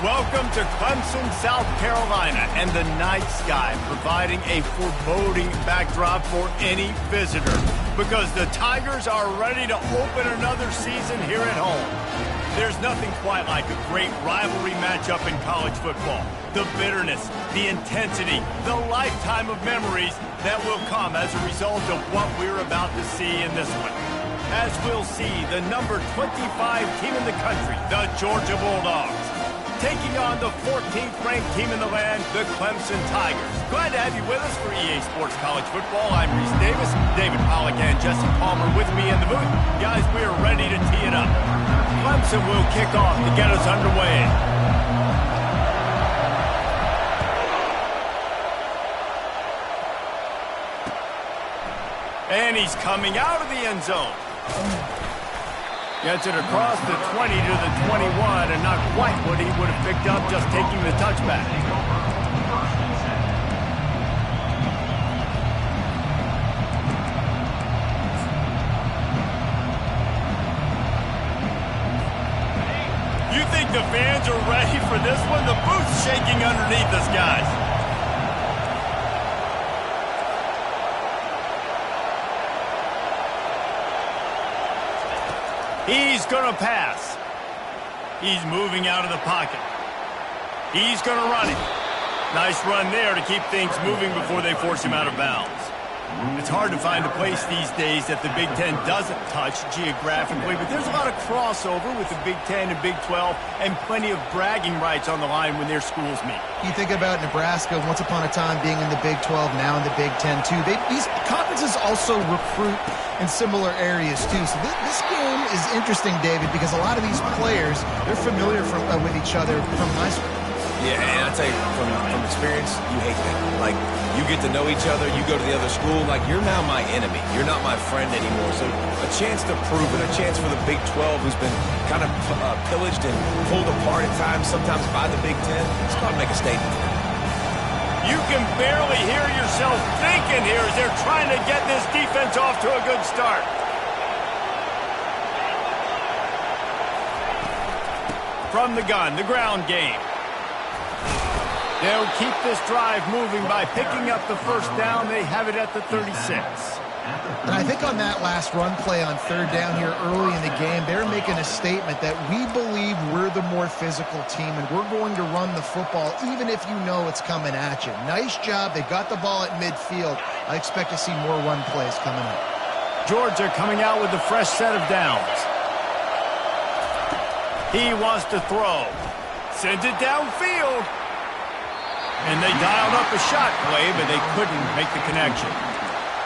Welcome to Clemson, South Carolina, and the night sky providing a foreboding backdrop for any visitor because the Tigers are ready to open another season here at home. There's nothing quite like a great rivalry matchup in college football. The bitterness, the intensity, the lifetime of memories that will come as a result of what we're about to see in this one. As we'll see, the number 25 team in the country, the Georgia Bulldogs, taking on the 14th ranked team in the land, the Clemson Tigers. Glad to have you with us for EA Sports College Football. I'm Reese Davis, David Pollack, and Jesse Palmer with me in the booth. Guys, we are ready to tee it up. Clemson will kick off to get us underway. And he's coming out of the end zone. Gets it across the 20 to the 21, and not quite what he would have picked up just taking the touchback. You think the fans are ready for this one? The booth's shaking underneath us, guys. He's going to pass. He's moving out of the pocket. He's going to run it. Nice run there to keep things moving before they force him out of bounds. It's hard to find a place these days that the Big Ten doesn't touch geographically, but there's a lot of crossover with the Big Ten and Big 12 and plenty of bragging rights on the line when their schools meet. You think about Nebraska, once upon a time being in the Big 12, now in the Big 10 too. These conferences also recruit in similar areas too. So this game is interesting, David, because a lot of these players, they're familiar with each other from high school. Yeah, and I'll tell you, from experience, you hate that. Like, you get to know each other, you go to the other school, like, you're now my enemy. You're not my friend anymore. So a chance to prove it, a chance for the Big 12, who's been kind of pillaged and pulled apart at times, sometimes by the Big 10. It's got to make a statement. You can barely hear yourself thinking here as they're trying to get this defense off to a good start. From the gun, the ground game. They'll keep this drive moving by picking up the first down. They have it at the 36. And I think on that last run play on third down here early in the game, they're making a statement that we believe we're the more physical team and we're going to run the football even if you know it's coming at you. Nice job. They got the ball at midfield. I expect to see more run plays coming up. Georgia coming out with a fresh set of downs. He wants to throw. Sends it downfield. And they dialed up a shot play, but they couldn't make the connection.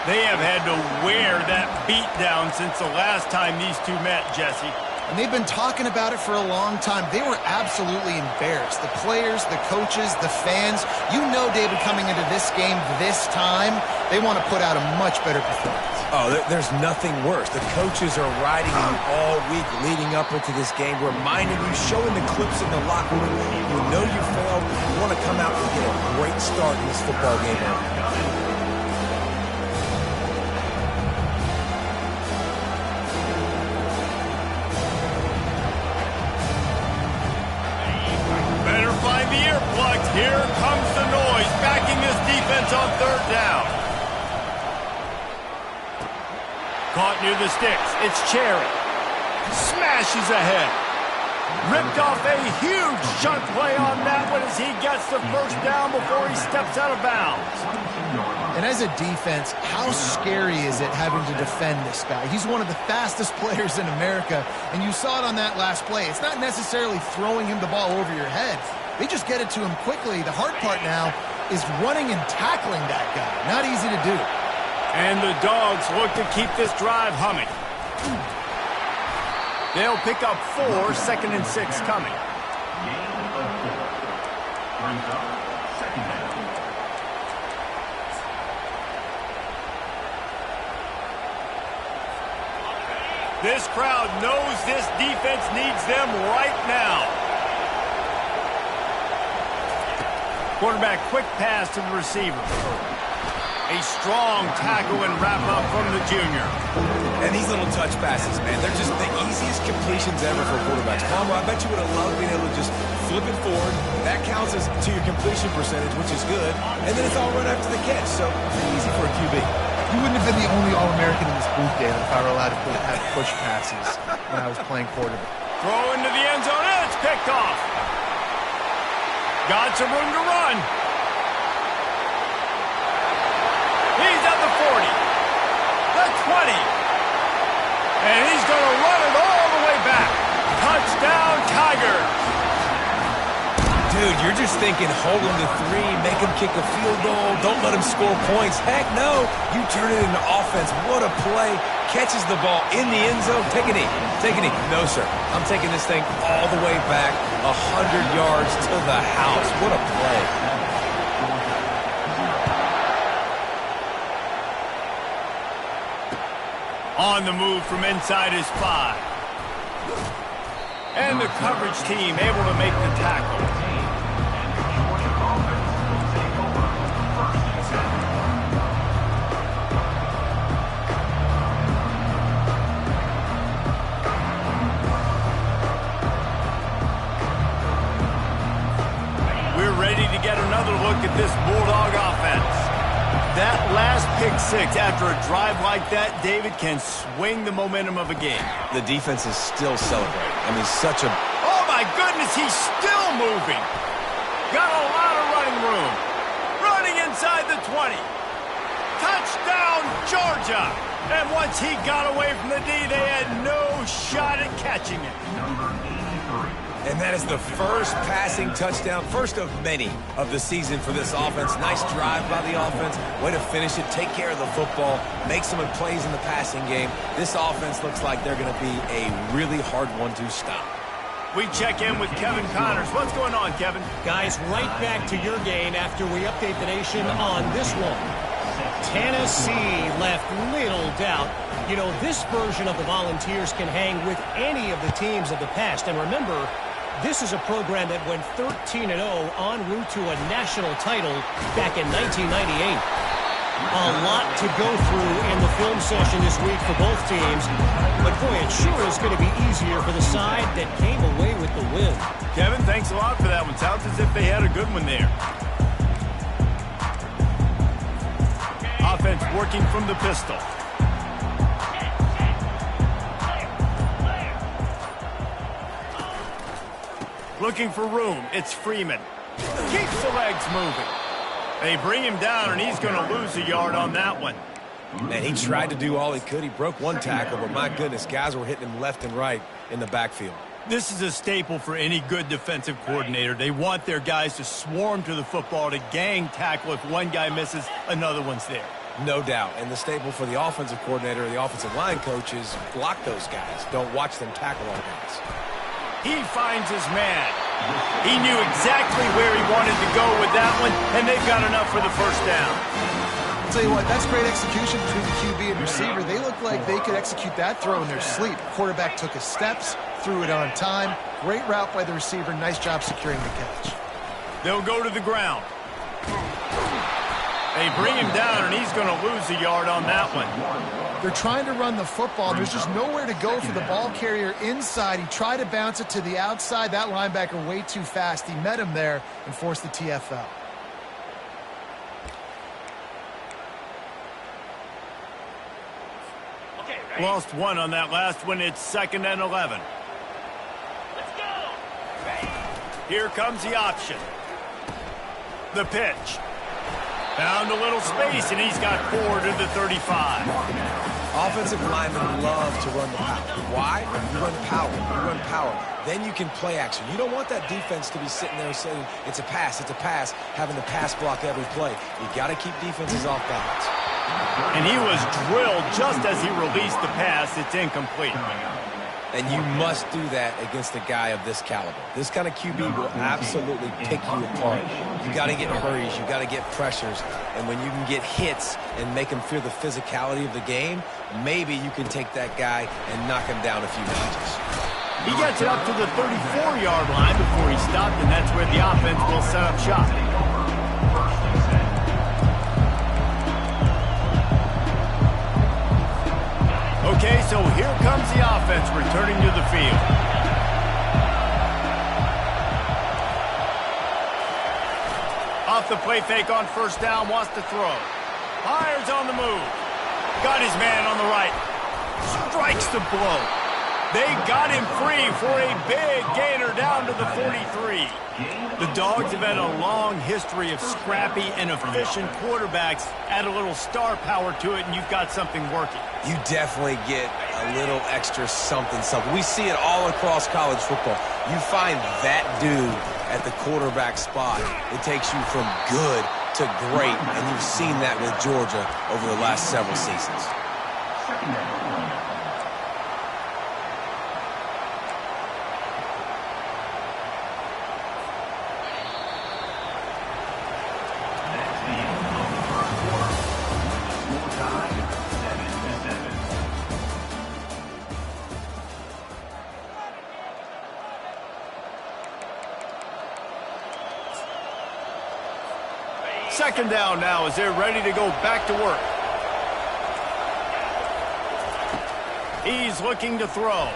They have had to wear that beat down since the last time these two met, Jesse. And they've been talking about it for a long time. They were absolutely embarrassed. The players, the coaches, the fans. You know, David, coming into this game this time, they want to put out a much better performance. Oh, there's nothing worse. The coaches are riding you all week leading up into this game, reminding you, showing the clips in the locker room. You know you failed. You want to come out and get a great start in this football game. Better find the earplugs. Here comes the noise, backing this defense on third down. Caught near the sticks. It's Cherry. Smashes ahead. Ripped off a huge chunk play on that one as he gets the first down before he steps out of bounds. And as a defense, how scary is it having to defend this guy? He's one of the fastest players in America, and you saw it on that last play. It's not necessarily throwing him the ball over your head. They just get it to him quickly. The hard part now is running and tackling that guy. Not easy to do. And the Dogs look to keep this drive humming. They'll pick up 4, 2nd and 6 coming. This crowd knows this defense needs them right now. Quarterback quick pass to the receiver. A strong tackle and wrap up from the junior. And these little touch passes, man, they're just the easiest completions ever for quarterbacks. Palmer, I bet you would have loved being able to just flip it forward. That counts as to your completion percentage, which is good. And then it's all run after the catch, so pretty easy for a QB. You wouldn't have been the only All-American in this booth, Dan, if I were allowed to have push passes when I was playing quarterback. Throw into the end zone, and it's picked off. Got some room to run. He's at the 40, the 20, and he's going to run it all the way back. Touchdown, Tigers. Dude, you're just thinking hold him to 3, make him kick a field goal, don't let him score points. Heck no, you turn it into offense. What a play. Catches the ball in the end zone. Take a knee. Take a knee. No, sir. I'm taking this thing all the way back 100 yards to the house. What a play. On the move from inside his 5. And the coverage team able to make the tackle. We're ready to get another look at this Bulldog offense. That last pick 6 after a drive like that, David, can swing the momentum of a game. The defense is still celebrating. I mean, such a... Oh, my goodness, he's still moving. Got a lot of running room. Running inside the 20. Touchdown, Georgia. And once he got away from the D, they had no shot at catching it. And that is the first passing touchdown, first of many of the season for this offense. Nice drive by the offense. Way to finish it, take care of the football, make some plays in the passing game. This offense looks like they're going to be a really hard one to stop. We check in with Kevin Connors. What's going on, Kevin? Guys, right back to your game after we update the nation on this one. Tennessee left little doubt. You know, this version of the Volunteers can hang with any of the teams of the past. And remember, this is a program that went 13-0 en route to a national title back in 1998. A lot to go through in the film session this week for both teams. But, boy, it sure is going to be easier for the side that came away with the win. Kevin, thanks a lot for that one. Sounds as if they had a good one there. Offense working from the pistol. Looking for room. It's Freeman. Keeps the legs moving. They bring him down, and he's going to lose a yard on that one. Man, he tried to do all he could. He broke one tackle, but my goodness, guys were hitting him left and right in the backfield. This is a staple for any good defensive coordinator. They want their guys to swarm to the football, to gang tackle. If one guy misses, another one's there. No doubt. And the staple for the offensive coordinator or the offensive line coach is block those guys. Don't watch them tackle our guys. He finds his man. He knew exactly where he wanted to go with that one, and they've got enough for the first down. I'll tell you what, that's great execution between the QB and receiver. They look like they could execute that throw in their sleep. Quarterback took his steps, threw it on time. Great route by the receiver. Nice job securing the catch. They'll go to the ground. They bring him down, and he's going to lose a yard on that one. They're trying to run the football. There's just nowhere to go for the ball carrier inside. He tried to bounce it to the outside. That linebacker way too fast. He met him there and forced the TFL. Lost one on that last one. It's 2nd and 11. Let's go! Here comes the option. The pitch. Found a little space, and he's got 4 to the 35. Offensive linemen love to run the power. Why? You run power. You run power. Then you can play action. You don't want that defense to be sitting there saying, it's a pass, having to pass block every play. You got to keep defenses off balance. And he was drilled just as he released the pass. It's incomplete. And you must do that against a guy of this caliber. This kind of QB will absolutely pick you apart. You got to get hurries. You got to get pressures. And when you can get hits and make him feel the physicality of the game, maybe you can take that guy and knock him down a few notches. He gets it up to the 34-yard line before he stopped, and that's where the offense will set up shop. Okay, so here comes the offense returning to the field. Off the play fake on first down, wants to throw. Fires on the move. Got his man on the right. Strikes the blow. They got him free for a big gainer down to the 43. The Dogs have had a long history of scrappy and efficient quarterbacks. Add a little star power to it, and you've got something working. You definitely get a little extra something. We see it all across college football. You find that dude at the quarterback spot. It takes you from good to great, and you've seen that with Georgia over the last several seasons. Second down now as they're ready to go back to work. He's looking to throw.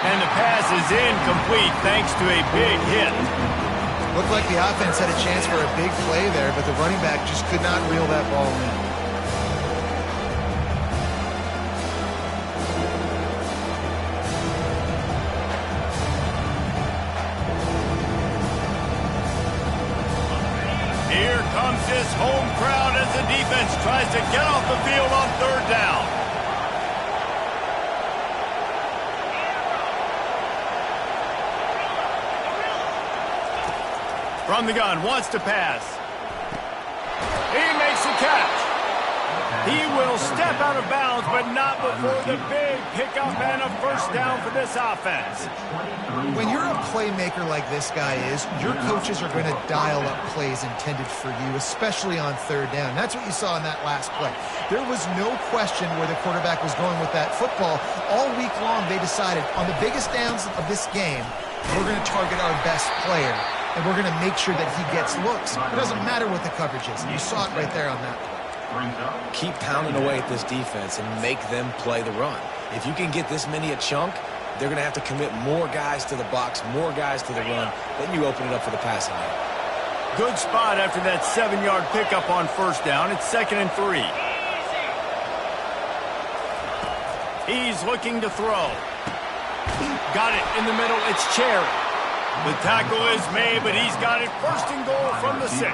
And the pass is incomplete thanks to a big hit. Looked like the offense had a chance for a big play there, but the running back just could not reel that ball in. His home crowd as the defense tries to get off the field on third down. From the gun, wants to pass. He makes the catch. He will step out of bounds, but not before the big pickup and a first down for this offense. When you're a playmaker like this guy is, your coaches are going to dial up plays intended for you, especially on third down. That's what you saw in that last play. There was no question where the quarterback was going with that football. All week long, they decided on the biggest downs of this game, we're going to target our best player, and we're going to make sure that he gets looks. It doesn't matter what the coverage is. You saw it right there on that play. Keep pounding away at this defense and make them play the run. If you can get this many a chunk, they're going to have to commit more guys to the box, more guys to the run. Then you open it up for the passing game. Good spot after that 7-yard pickup on first down. It's 2nd and 3. He's looking to throw. Got it in the middle. It's Cherry. The tackle is made, but he's got it first and goal from the 6.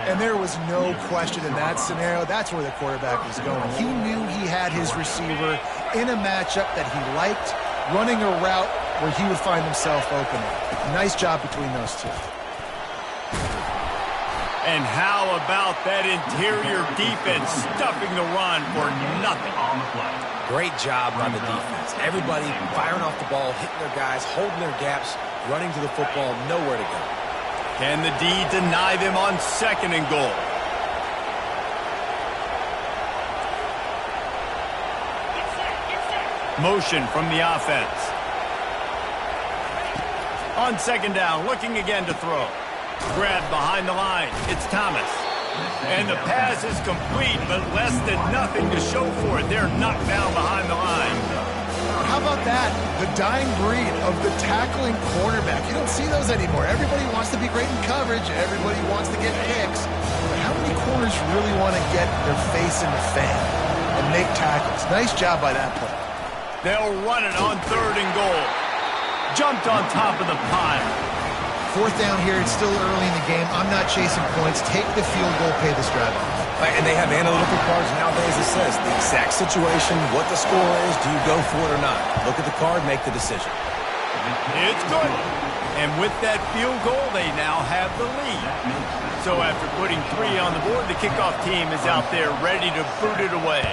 And there was no question in that scenario. That's where the quarterback was going. He knew he had his receiver in a matchup that he liked, running a route where he would find himself open. Nice job between those two. And how about that interior defense stuffing the run for nothing? Great job by the defense. Everybody firing off the ball, hitting their guys, holding their gaps, running to the football, nowhere to go. Can the D deny them on 2nd and goal? Motion from the offense. On 2nd down, looking again to throw. Grabbed behind the line. It's Thomas. And the pass is complete, but less than nothing to show for it. They're knocked down behind the line. How about that? The dying breed of the tackling cornerback. You don't see those anymore. Everybody wants to be great in coverage. Everybody wants to get picks. But how many corners really want to get their face in the fan and make tackles? Nice job by that play. They'll run it on 3rd and goal. jumped on top of the pile. Fourth down here. It's still early in the game. I'm not chasing points. Take the field goal, pay this drive off. And they have analytical cards nowadays that says the exact situation, what the score is, do you go for it or not? Look at the card, make the decision. It's good. And with that field goal, they now have the lead. So after putting 3 on the board, the kickoff team is out there ready to boot it away.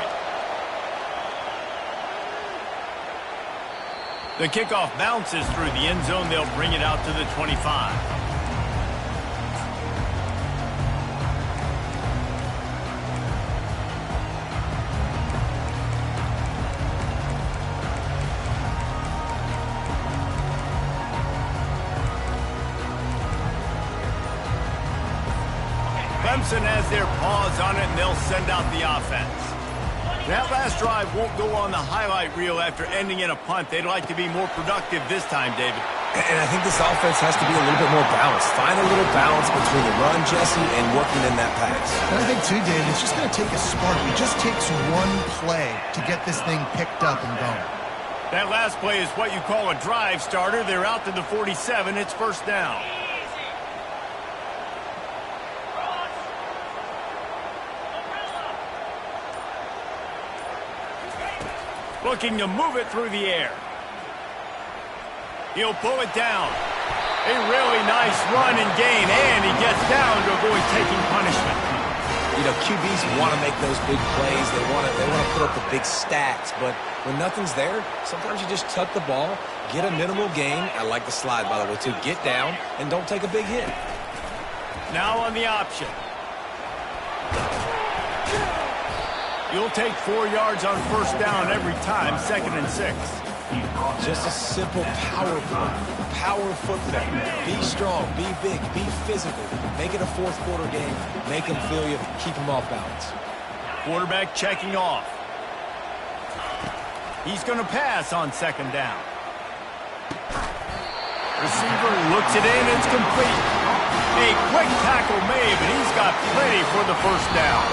The kickoff bounces through the end zone. They'll bring it out to the 25. Clemson has their paws on it, and they'll send out the offense. That last drive won't go on the highlight reel after ending in a punt. They'd like to be more productive this time, David. And I think this offense has to be a little bit more balanced. Find a little balance between the run, Jesse, and working in that pass. And I think, too, David, it's just going to take a spark. It just takes one play to get this thing picked up and going. That last play is what you call a drive starter. They're out to the 47. It's first down. Looking to move it through the air. He'll pull it down. A really nice run and gain, and he gets down to avoid taking punishment. You know, QBs want to make those big plays. They want to put up the big stats, but when nothing's there, sometimes you just tuck the ball, get a minimal gain. I like the slide, by the way, too. Get down and don't take a big hit. Now on the option. You'll take 4 yards on first down every time, 2nd and 6. Just a simple power play. Power football. Be strong, be big, be physical. Make it a fourth quarter game. Make them feel you, keep them off balance. Quarterback checking off. He's going to pass on 2nd down. Receiver looks it in, it's complete. A quick tackle made, but he's got plenty for the first down.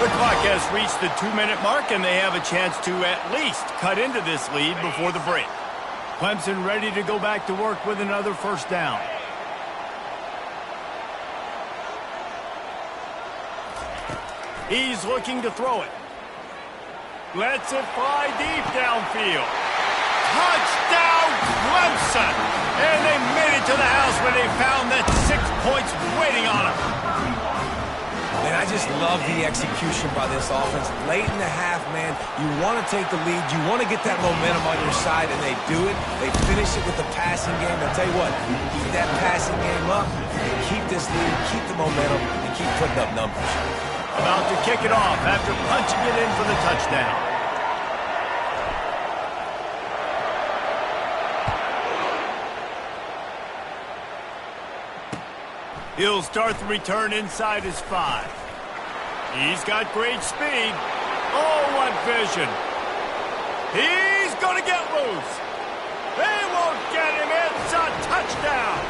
The clock has reached the 2-minute mark, and they have a chance to at least cut into this lead before the break. Clemson ready to go back to work with another first down. He's looking to throw it. Lets it fly deep downfield. Touchdown, Clemson! And they made it to the house where they found that 6 points waiting on them. And I just love the execution by this offense. Late in the half, man, you want to take the lead. You want to get that momentum on your side, and they do it. They finish it with the passing game. I'll tell you what, keep that passing game up, and keep this lead, keep the momentum, and keep putting up numbers. About to kick it off after punching it in for the touchdown. He'll start the return inside his 5. He's got great speed. Oh, what vision. He's going to get loose. They won't get him. It's a touchdown.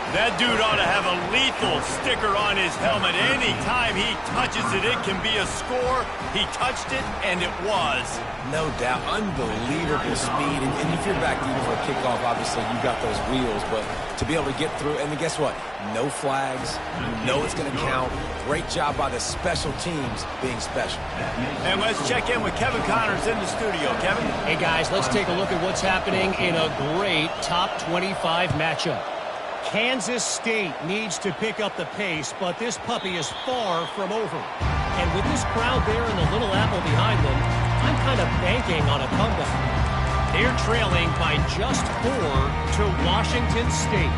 That dude ought to have a lethal sticker on his helmet. Anytime he touches it, it can be a score. He touched it, and it was. No doubt. Unbelievable speed. And if you're back even for a kickoff, obviously you got those wheels. But to be able to get through, and then guess what? No flags. You know it's going to count. Great job by the special teams being special. And let's check in with Kevin Connors in the studio. Kevin? Hey, guys, let's take a look at what's happening in a great top 25 matchup. Kansas State needs to pick up the pace, but this puppy is far from over. And with this crowd there and the Little Apple behind them, I'm kind of banking on a comeback. They're trailing by just 4 to Washington State.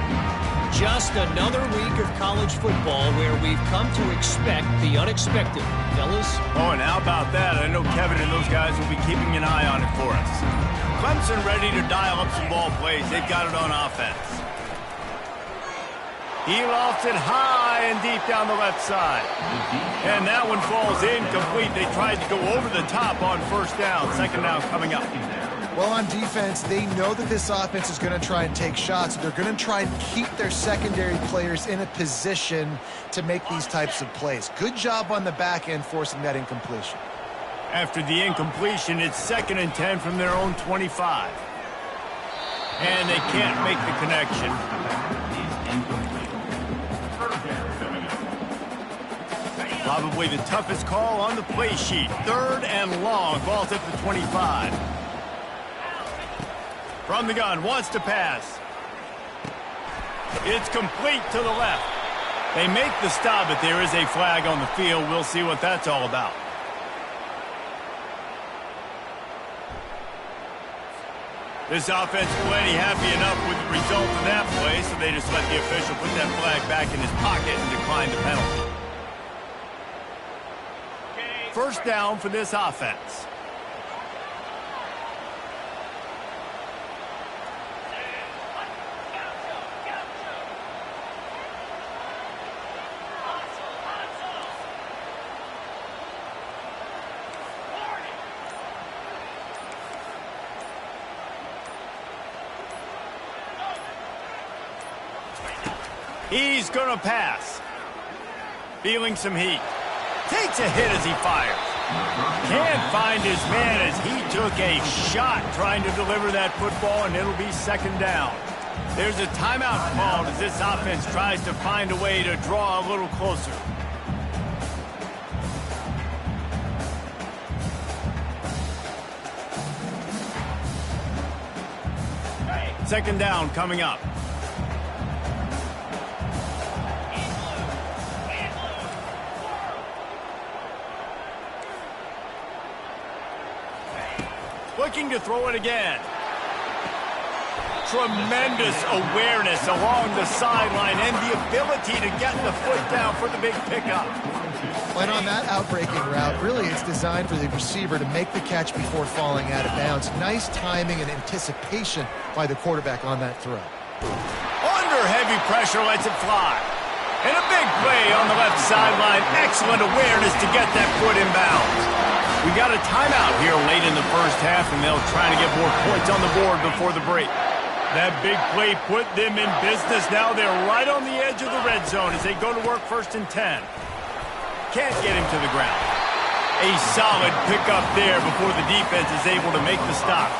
Just another week of college football where we've come to expect the unexpected. Fellas? Oh, and how about that? I know Kevin and those guys will be keeping an eye on it for us. Clemson ready to dial up some ball plays. They've got it on offense. He lofts it high and deep down the left side. And that one falls incomplete. They tried to go over the top on first down. 2nd down coming up. Well, on defense, they know that this offense is going to try and take shots. They're going to try and keep their secondary players in a position to make these types of plays. Good job on the back end forcing that incompletion. After the incompletion, it's 2nd and 10 from their own 25. And they can't make the connection. Probably the toughest call on the play sheet. 3rd and long. Ball's at the 25. From the gun, wants to pass. It's complete to the left. They make the stop, but there is a flag on the field. We'll see what that's all about. This offense plenty happy enough with the result of that play, so they just let the official put that flag back in his pocket and decline the penalty. First down for this offense. He's going to pass. Feeling some heat. Takes a hit as he fires. Can't find his man as he took a shot trying to deliver that football, and it'll be 2nd down. There's a timeout called as this offense tries to find a way to draw a little closer. Second down coming up. Looking to throw it again. Tremendous awareness along the sideline and the ability to get the foot down for the big pickup. And on that outbreaking route, really it's designed for the receiver to make the catch before falling out of bounds. Nice timing and anticipation by the quarterback on that throw. Under heavy pressure, lets it fly. And a big play on the left sideline. Excellent awareness to get that foot in bounds. We got a timeout here late in the first half, and they'll try to get more points on the board before the break. That big play put them in business. Now they're right on the edge of the red zone as they go to work 1st and 10. Can't get him to the ground. A solid pickup there before the defense is able to make the stop.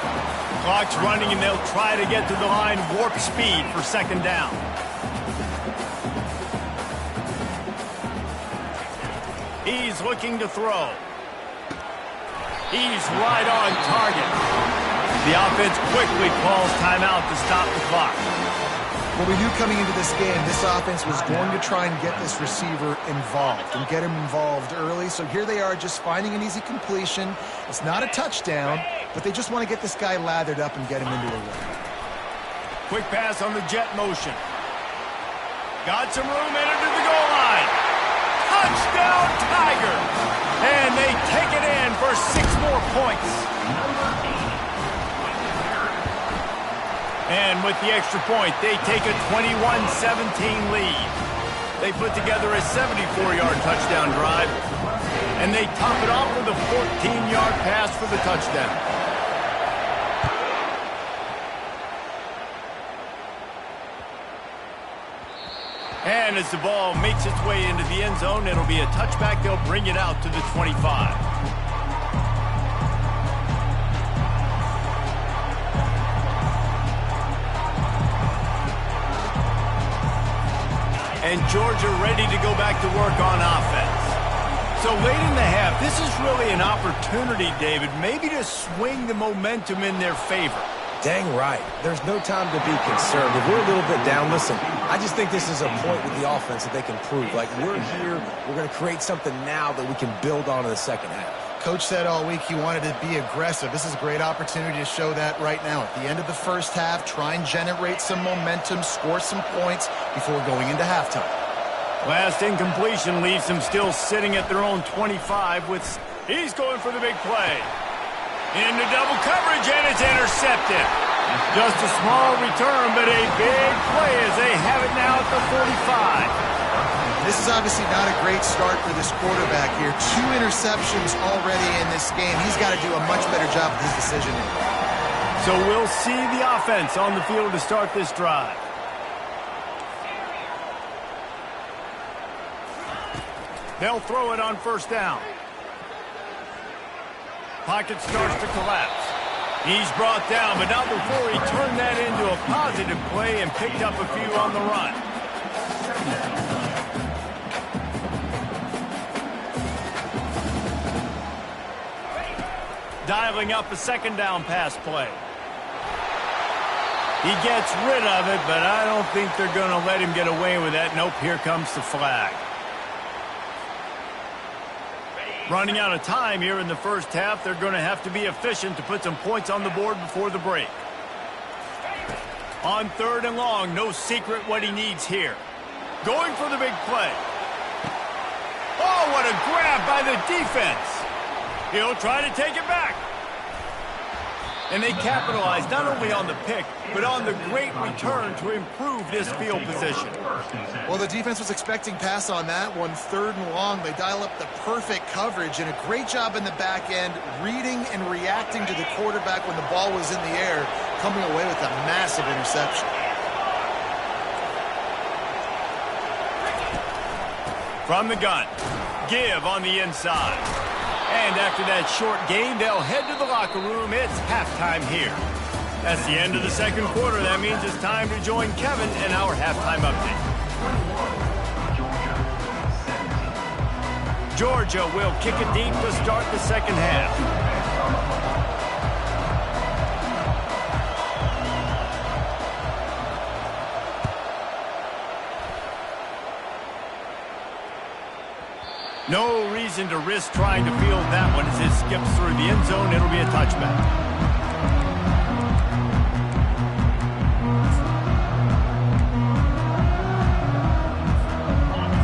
Clock's running, and they'll try to get to the line warp speed for 2nd down. He's looking to throw. He's right on target. The offense quickly calls timeout to stop the clock. Well, we knew coming into this game, this offense was going to try and get this receiver involved and get him involved early. So here they are just finding an easy completion. It's not a touchdown, but they just want to get this guy lathered up and get him into a run. Quick pass on the jet motion. Got some room, entered to the goal line. Touchdown, Tiger! And they take it in for 6 more points. And with the extra point, they take a 21-17 lead. They put together a 74-yard touchdown drive, and they top it off with a 14-yard pass for the touchdown. And as the ball makes its way into the end zone, it'll be a touchback. They'll bring it out to the 25. And Georgia ready to go back to work on offense. So late in the half, this is really an opportunity, David, maybe to swing the momentum in their favor. Dang right. There's no time to be concerned. If we're a little bit down, listen, I just think this is a point with the offense that they can prove. Like, we're here, we're going to create something now that we can build on in the second half. Coach said all week he wanted to be aggressive. This is a great opportunity to show that right now. At the end of the first half, try and generate some momentum, score some points before going into halftime. Last incompletion leaves them still sitting at their own 25 with... He's going for the big play. Into double coverage, and it's intercepted. Just a small return, but a big play as they have it now at the 45. This is obviously not a great start for this quarterback here. 2 interceptions already in this game. He's got to do a much better job with his decision-making. So we'll see the offense on the field to start this drive. They'll throw it on 1st down. Pocket starts to collapse. He's brought down, but not before he turned that into a positive play and picked up a few on the run. Dialing up a second down pass play. He gets rid of it, but I don't think they're going to let him get away with that. Nope, here comes the flag. Running out of time here in the first half, they're going to have to be efficient to put some points on the board before the break. On 3rd and long, no secret what he needs here. Going for the big play. Oh, what a grab by the defense. He'll try to take it back. And they capitalize not only on the pick, but on the great return to improve this field position. Well, the defense was expecting pass on that one. 3rd and long, they dial up the perfect coverage and a great job in the back end, reading and reacting to the quarterback when the ball was in the air, coming away with a massive interception. From the gun, give on the inside. And after that short game, they'll head to the locker room. It's halftime here. That's the end of the second quarter. That means it's time to join Kevin in our halftime update. Georgia will kick it deep to start the second half. No reason to risk trying to field that one as it skips through the end zone. It'll be a touchback.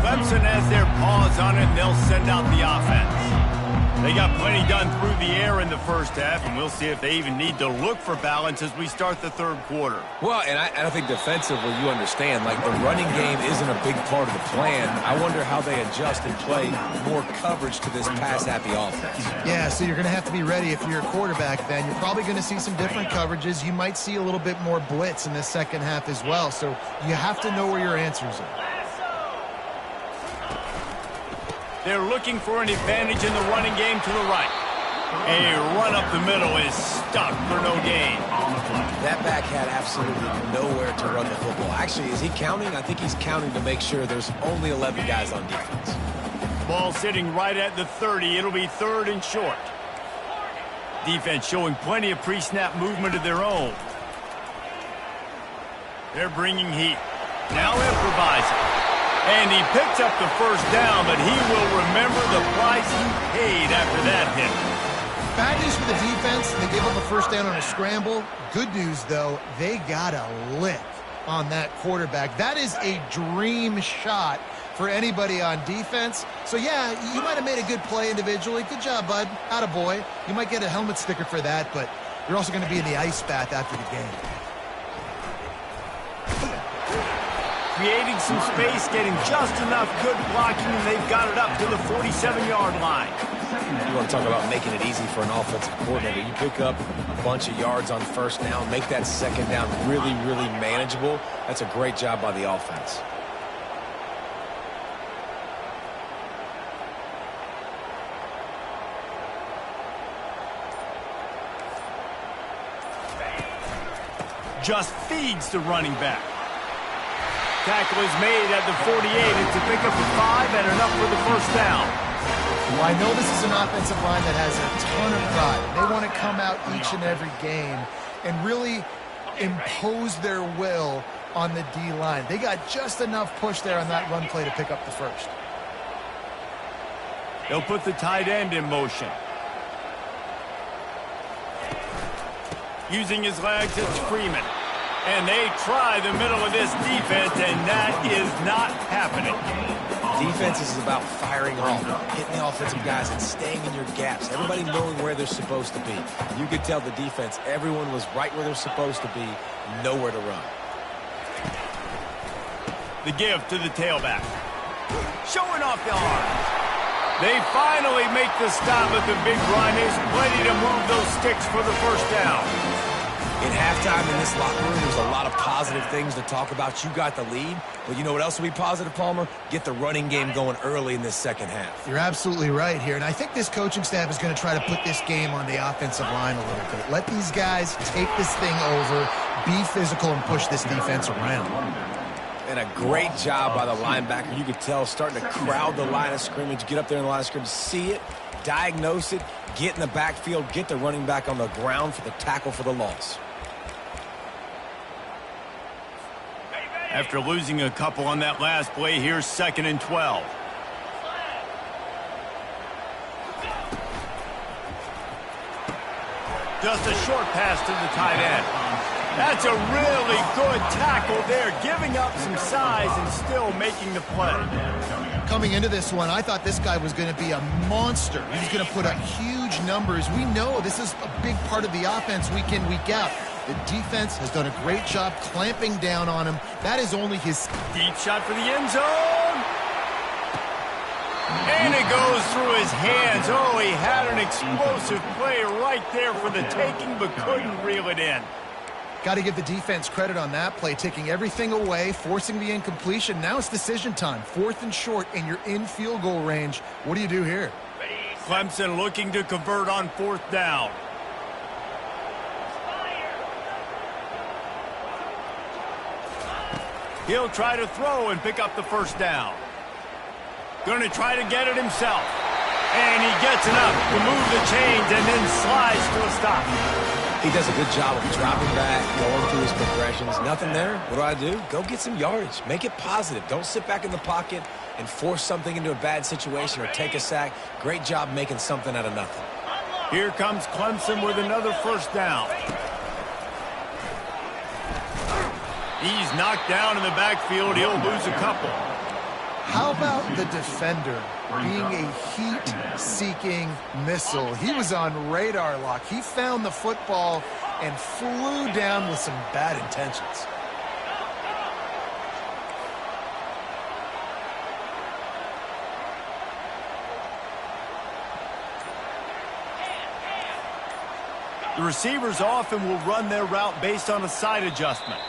Clemson has their paws on it, and they'll send out the offense. They got plenty done through the air in the first half, and we'll see if they even need to look for balance as we start the third quarter. Well, and I think defensively, you understand, like the running game isn't a big part of the plan. I wonder how they adjust and play more coverage to this pass-happy offense. Yeah, so you're going to have to be ready if you're a quarterback then. You're probably going to see some different coverages. You might see a little bit more blitz in the second half as well, so you have to know where your answers are. They're looking for an advantage in the running game to the right. A run up the middle is stuck for no gain. That back had absolutely nowhere to run the football. Actually, is he counting? I think he's counting to make sure there's only 11 guys on defense. Ball sitting right at the 30. It'll be 3rd and short. Defense showing plenty of pre-snap movement of their own. They're bringing heat. Now improvising. And he picked up the first down, but he will remember the price he paid after that hit. Bad news for the defense. They gave up a first down on a scramble. Good news, though, they got a lick on that quarterback. That is a dream shot for anybody on defense. So, yeah, you might have made a good play individually. Good job, bud. Attaboy. You might get a helmet sticker for that, but you're also going to be in the ice bath after the game. Creating some space, getting just enough good blocking, and they've got it up to the 47-yard line. You want to talk about making it easy for an offensive coordinator. You pick up a bunch of yards on first down, make that second down really, really manageable. That's a great job by the offense. Just feeds the running back. Tackle is made at the 48. It's a pickup of 5 and enough for the first down. Well, I know this is an offensive line that has a ton of pride. They want to come out each and every game and really impose their will on the D-line. They got just enough push there on that run play to pick up the first. They'll put the tight end in motion. Using his legs, it's Freeman. And they try the middle of this defense, and that is not happening. Defense is about firing off, hitting the offensive guys and staying in your gaps. Everybody knowing where they're supposed to be. You could tell the defense, everyone was right where they're supposed to be, nowhere to run. The give to the tailback. Showing off the arms. They finally make the stop at the big run. There's plenty to move those sticks for the first down. In halftime in this locker room, there's a lot of positive things to talk about. You got the lead, but you know what else will be positive, Palmer? Get the running game going early in this second half. You're absolutely right here, and I think this coaching staff is going to try to put this game on the offensive line a little bit. Let these guys take this thing over, be physical, and push this defense around. And a great job by the linebacker. You could tell starting to crowd the line of scrimmage, get up there in the line of scrimmage, see it, diagnose it, get in the backfield, get the running back on the ground for the tackle for the loss. After losing a couple on that last play, here's 2nd and 12. Just a short pass to the tight end. That's a really good tackle there, giving up some size and still making the play. Coming into this one, I thought this guy was going to be a monster. He was going to put up huge numbers. We know this is a big part of the offense week in, week out. The defense has done a great job clamping down on him. That is only his deep shot for the end zone. And it goes through his hands. Oh, he had an explosive play right there for the taking, but couldn't reel it in. Got to give the defense credit on that play, taking everything away, forcing the incompletion. Now it's decision time. 4th and short, and you're in field goal range. What do you do here? Clemson looking to convert on 4th down. He'll try to throw and pick up the 1st down. Going to try to get it himself. And he gets enough to move the chains and then slides to a stop. He does a good job of dropping back, going through his progressions. Nothing there. What do? Go get some yardage. Make it positive. Don't sit back in the pocket and force something into a bad situation or take a sack. Great job making something out of nothing. Here comes Clemson with another 1st down. He's knocked down in the backfield. He'll lose a couple. How about the defender being a heat-seeking missile? He was on radar lock. He found the football and flew down with some bad intentions. The receivers often will run their route based on a side adjustment.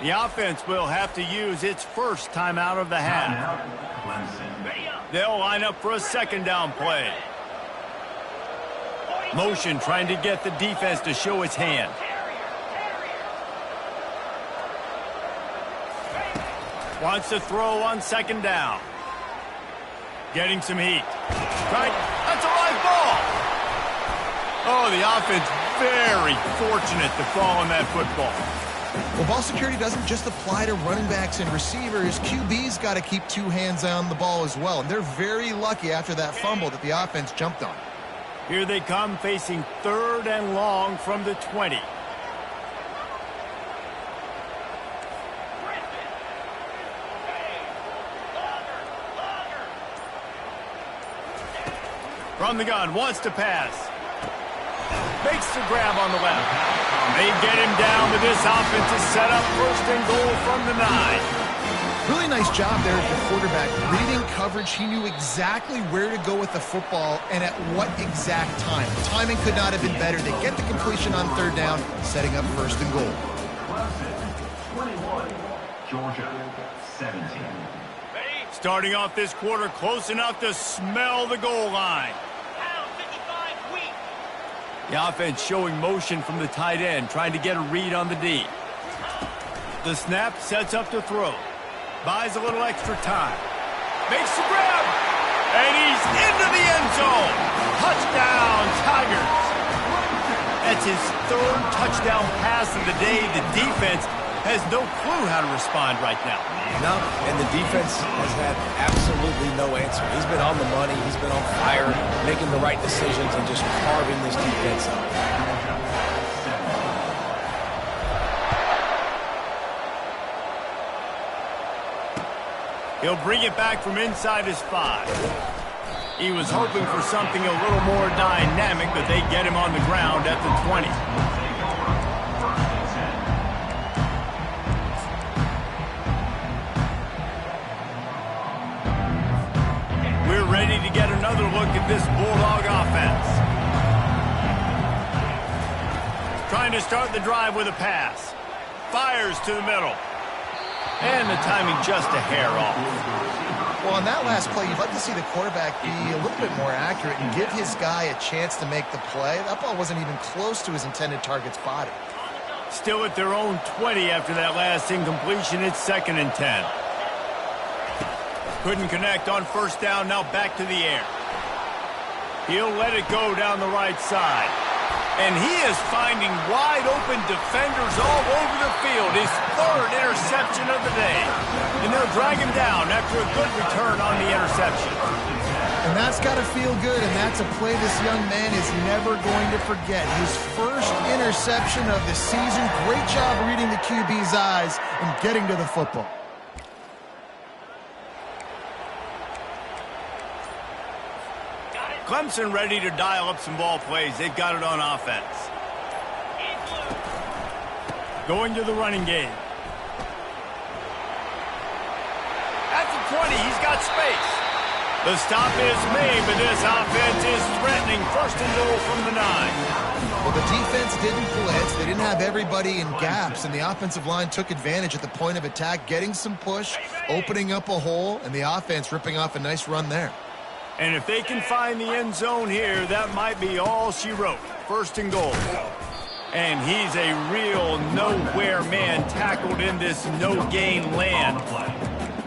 The offense will have to use its first timeout of the half. They'll line up for a 2nd down play. Motion trying to get the defense to show its hand. Wants to throw on 2nd down. Getting some heat. Right, that's a live ball. Oh, the offense very fortunate to fall on that football. Well, ball security doesn't just apply to running backs and receivers. QB's got to keep 2 hands on the ball as well. And they're very lucky after that fumble that the offense jumped on. Here they come facing 3rd and long from the 20. From the gun, wants to pass. Makes the grab on the left. They get him down with this offense is set up 1st and goal from the 9. Really nice job there at the quarterback. Reading coverage, he knew exactly where to go with the football and at what exact time. The timing could not have been better. They get the completion on 3rd down, setting up 1st and goal. 21, Georgia 17. Starting off this quarter close enough to smell the goal line. The offense showing motion from the tight end, trying to get a read on the D. The snap sets up to throw. Buys a little extra time. Makes the grab. And he's into the end zone. Touchdown, Tigers. That's his 3rd touchdown pass of the day. The defense has no clue how to respond right now. No, and the defense has had absolutely no answer. He's been on the money. He's been on fire, making the right decisions and just carving this defense up. He'll bring it back from inside his 5. He was hoping for something a little more dynamic, but they get him on the ground at the 20. We're ready to get another look at this Bulldog offense. Trying to start the drive with a pass. Fires to the middle. And the timing just a hair off. Well, on that last play, you'd like to see the quarterback be a little bit more accurate and give his guy a chance to make the play. That ball wasn't even close to his intended target's body. Still at their own 20 after that last incompletion. It's 2nd and 10. Couldn't connect on first down. Now back to the air. He'll let it go down the right side. And he is finding wide-open defenders all over the field. His 3rd interception of the day. And they'll drag him down after a good return on the interception. And that's got to feel good, and that's a play this young man is never going to forget. His first interception of the season. Great job reading the QB's eyes and getting to the football. Clemson ready to dial up some ball plays. They've got it on offense. Going to the running game. At the 20, he's got space. The stop is made, but this offense is threatening. 1st and goal from the 9. Well, the defense didn't blitz. They didn't have everybody in gaps, and the offensive line took advantage at the point of attack, getting some push, opening up a hole, and the offense ripping off a nice run there. And if they can find the end zone here, that might be all she wrote. 1st and goal. And he's a real nowhere man tackled in this no-gain land.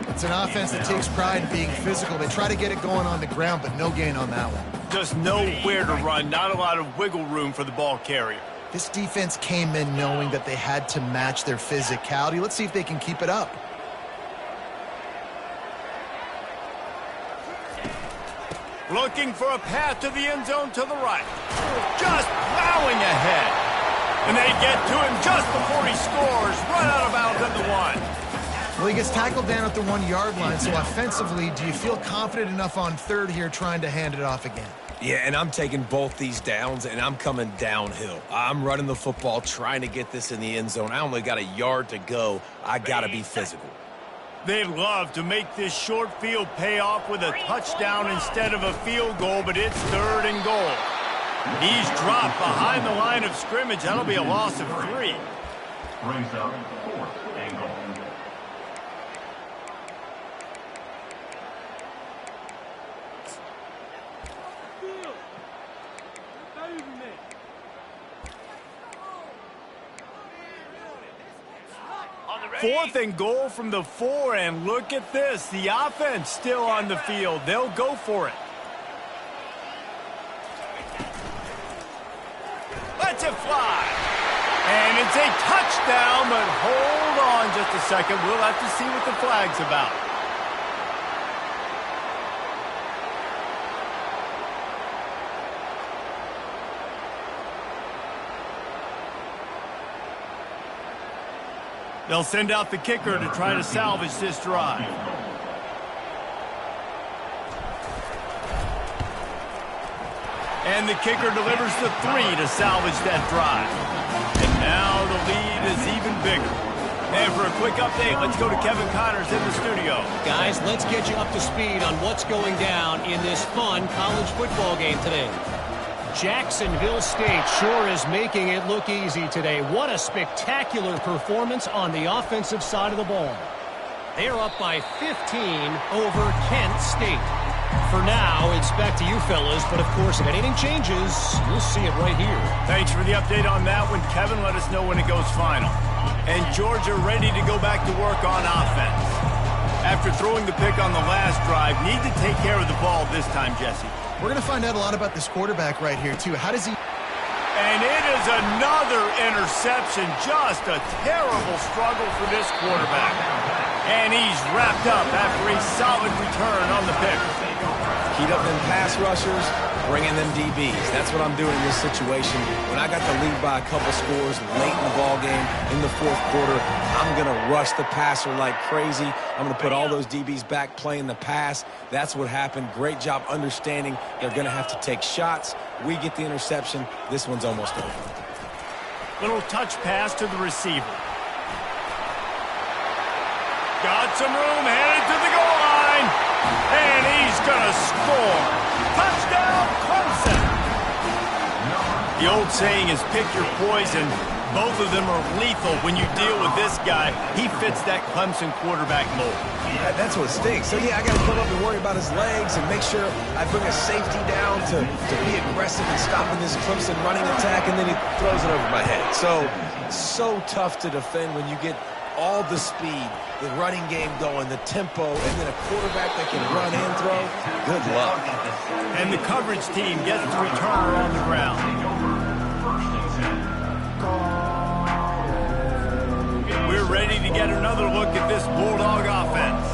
It's an offense that takes pride in being physical. They try to get it going on the ground, but no gain on that one. Just nowhere to run. Not a lot of wiggle room for the ball carrier. This defense came in knowing that they had to match their physicality. Let's see if they can keep it up. Looking for a path to the end zone to the right. Just plowing ahead. And they get to him just before he scores. Run out of bounds at the 1. Well, he gets tackled down at the 1-yard line. So offensively, do you feel confident enough on 3rd here trying to hand it off again? Yeah, and I'm taking both these downs, and I'm coming downhill. I'm running the football, trying to get this in the end zone. I only got a yard to go. I got to be physical. They'd love to make this short field pay off with a touchdown instead of a field goal, but it's 3rd and goal. He's dropped behind the line of scrimmage. That'll be a loss of 3. Brings up 4th and goal. Fourth and goal from the 4, and look at this. The offense still on the field. They'll go for it. Lets it fly. And it's a touchdown, but hold on just a second. We'll have to see what the flag's about. They'll send out the kicker to try to salvage this drive. And the kicker delivers the 3 to salvage that drive. And now the lead is even bigger. And for a quick update, let's go to Kevin Connors in the studio. Guys, let's get you up to speed on what's going down in this fun college football game today. Jacksonville State sure is making it look easy today. What a spectacular performance on the offensive side of the ball. They're up by 15 over Kent State. For now, it's back to you fellas, but of course, if anything changes, you'll see it right here. Thanks for the update on that one, Kevin. Let us know when it goes final. And Georgia ready to go back to work on offense. After throwing the pick on the last drive, need to take care of the ball this time, Jesse. We're going to find out a lot about this quarterback right here, too. How does he... And it is another interception. Just a terrible struggle for this quarterback. And he's wrapped up after a solid return on the pick. Heat up them pass rushers, bring in them DBs. That's what I'm doing in this situation. When I got the lead by a couple scores late in the ball game, in the 4th quarter, I'm going to rush the passer like crazy. I'm going to put all those DBs back playing the pass. That's what happened. Great job understanding they're going to have to take shots. We get the interception. This one's almost over. Little touch pass to the receiver. Got some room, headed to the goal line. And he's going to score. Touchdown, Clemson. The old saying is pick your poison. Both of them are lethal when you deal with this guy. He fits that Clemson quarterback mold. Yeah, that's what stinks. So, yeah, I got to come up and worry about his legs and make sure I bring a safety down to be aggressive and stopping this Clemson running attack, and then he throws it over my head. So tough to defend when you get all the speed, the running game going, the tempo, and then a quarterback that can run and throw. Good luck. And the coverage team gets the returner on the ground. We're ready to get another look at this Bulldog offense.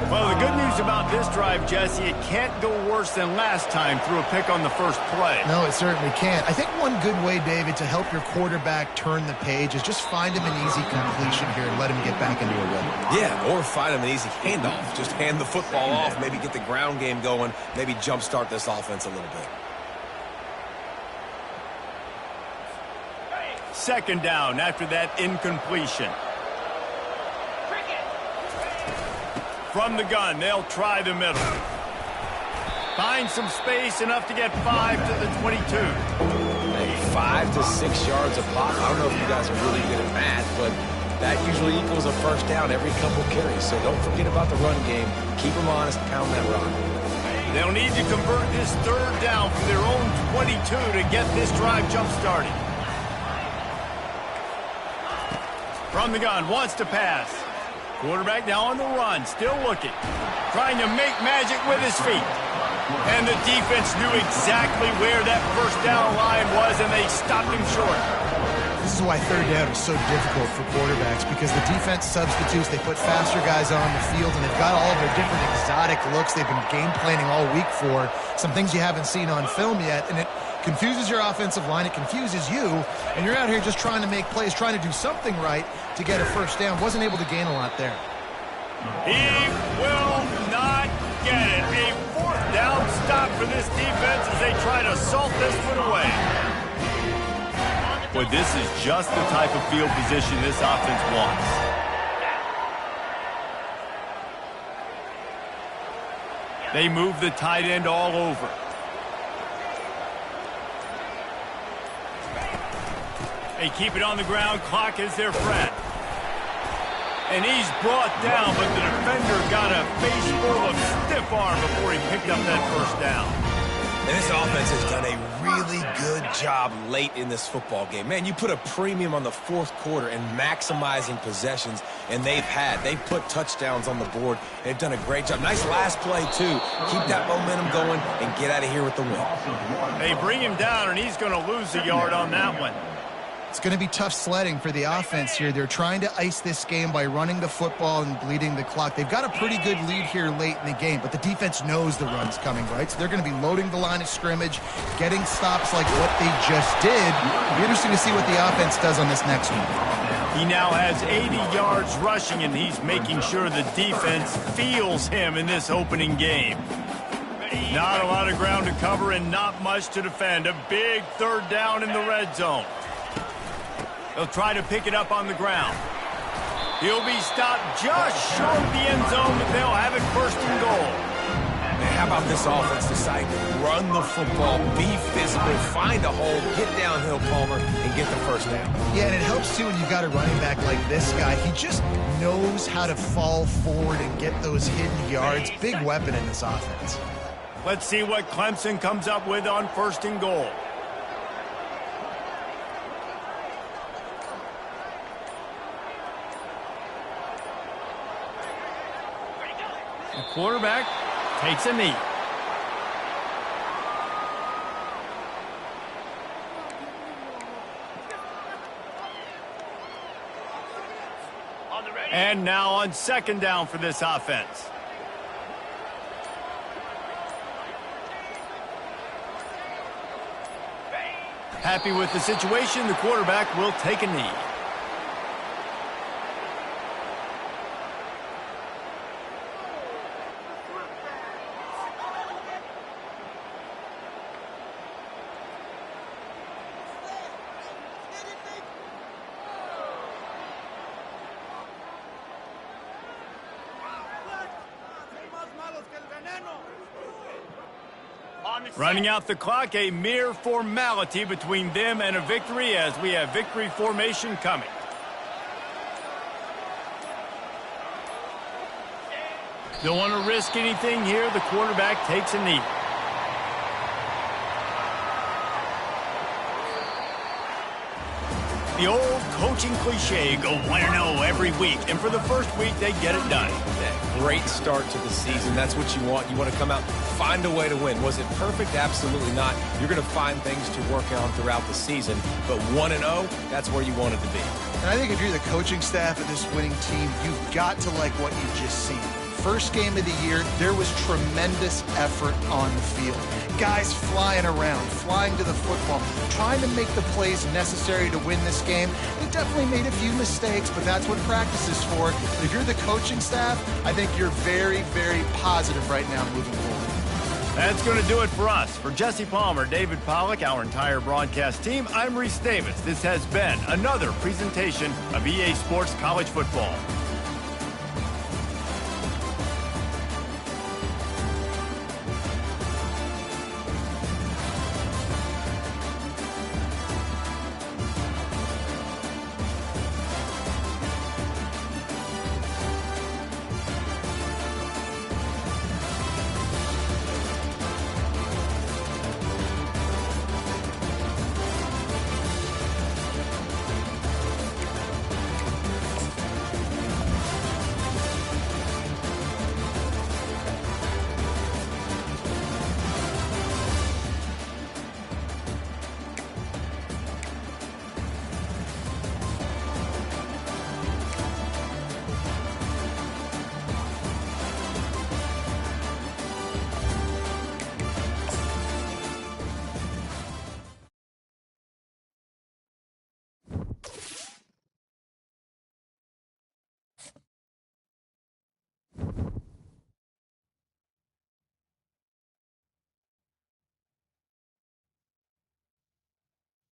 Well, the good news about this drive, Jesse, it can't go worse than last time through a pick on the first play. No, it certainly can't. I think one good way, David, to help your quarterback turn the page is just find him an easy completion here and let him get back into a rhythm. Yeah, or find him an easy handoff. Just hand the football off, maybe get the ground game going, maybe jumpstart this offense a little bit. Second down after that incompletion. From the gun, they'll try the middle. Find some space, enough to get 5 to the 22. Hey, 5 to 6 yards a pop. I don't know if you guys are really good at math, but that usually equals a first down every couple carries. So don't forget about the run game. Keep them honest, pound that rock. They'll need to convert this third down from their own 22 to get this drive jump-started. From the gun, wants to pass. Quarterback now on the run, still looking. Trying to make magic with his feet. And the defense knew exactly where that first down line was, and they stopped him short. This is why third down is so difficult for quarterbacks, because the defense substitutes, they put faster guys on the field, and they've got all of their different exotic looks they've been game planning all week for, some things you haven't seen on film yet, and it confuses your offensive line, it confuses you, and you're out here just trying to make plays, trying to do something right to get a first down. Wasn't able to gain a lot there. He will not get it. A fourth down stop for this defense as they try to salt this one away. But this is just the type of field position this offense wants. They move the tight end all over. They keep it on the ground. Clock is their friend. And he's brought down, but the defender got a face full of stiff arm before he picked up that first down. And this offense has done a really good job late in this football game. Man, you put a premium on the fourth quarter and maximizing possessions, and they've put touchdowns on the board. They've done a great job. Nice last play, too. Keep that momentum going and get out of here with the win. They bring him down, and he's going to lose a yard on that one. It's going to be tough sledding for the offense here. They're trying to ice this game by running the football and bleeding the clock. They've got a pretty good lead here late in the game, but the defense knows the run's coming, right? So they're going to be loading the line of scrimmage, getting stops like what they just did. It'll be interesting to see what the offense does on this next one. He now has 80 yards rushing, and he's making sure the defense feels him in this opening game. Not a lot of ground to cover and not much to defend. A big third down in the red zone. They'll try to pick it up on the ground. He'll be stopped just short of the end zone, but they'll have it first and goal. Man, how about this offense deciding to run the football, be physical, find a hole, get downhill, Palmer, and get the first down. Yeah, and it helps, too, when you've got a running back like this guy. He just knows how to fall forward and get those hidden yards. Big weapon in this offense. Let's see what Clemson comes up with on first and goal. The quarterback takes a knee. And now on second down for this offense. Happy with the situation, the quarterback will take a knee. Running out the clock, a mere formality between them and a victory as we have victory formation coming. Don't want to risk anything here. The quarterback takes a knee. The old coaching cliche, go 1-0 every week. And for the first week, they get it done. That great start to the season. That's what you want. You want to come out, find a way to win. Was it perfect? Absolutely not. You're going to find things to work on throughout the season. But 1-0, that's where you want it to be. And I think if you're the coaching staff of this winning team, you've got to like what you've just seen. First game of the year, there was tremendous effort on the field. Guys flying around, flying to the football, trying to make the plays necessary to win this game. They definitely made a few mistakes, but that's what practice is for. But if you're the coaching staff, I think you're very, very positive right now moving forward. That's going to do it for us. For Jesse Palmer, David Pollack, our entire broadcast team, I'm Reese Davis. This has been another presentation of EA Sports College Football.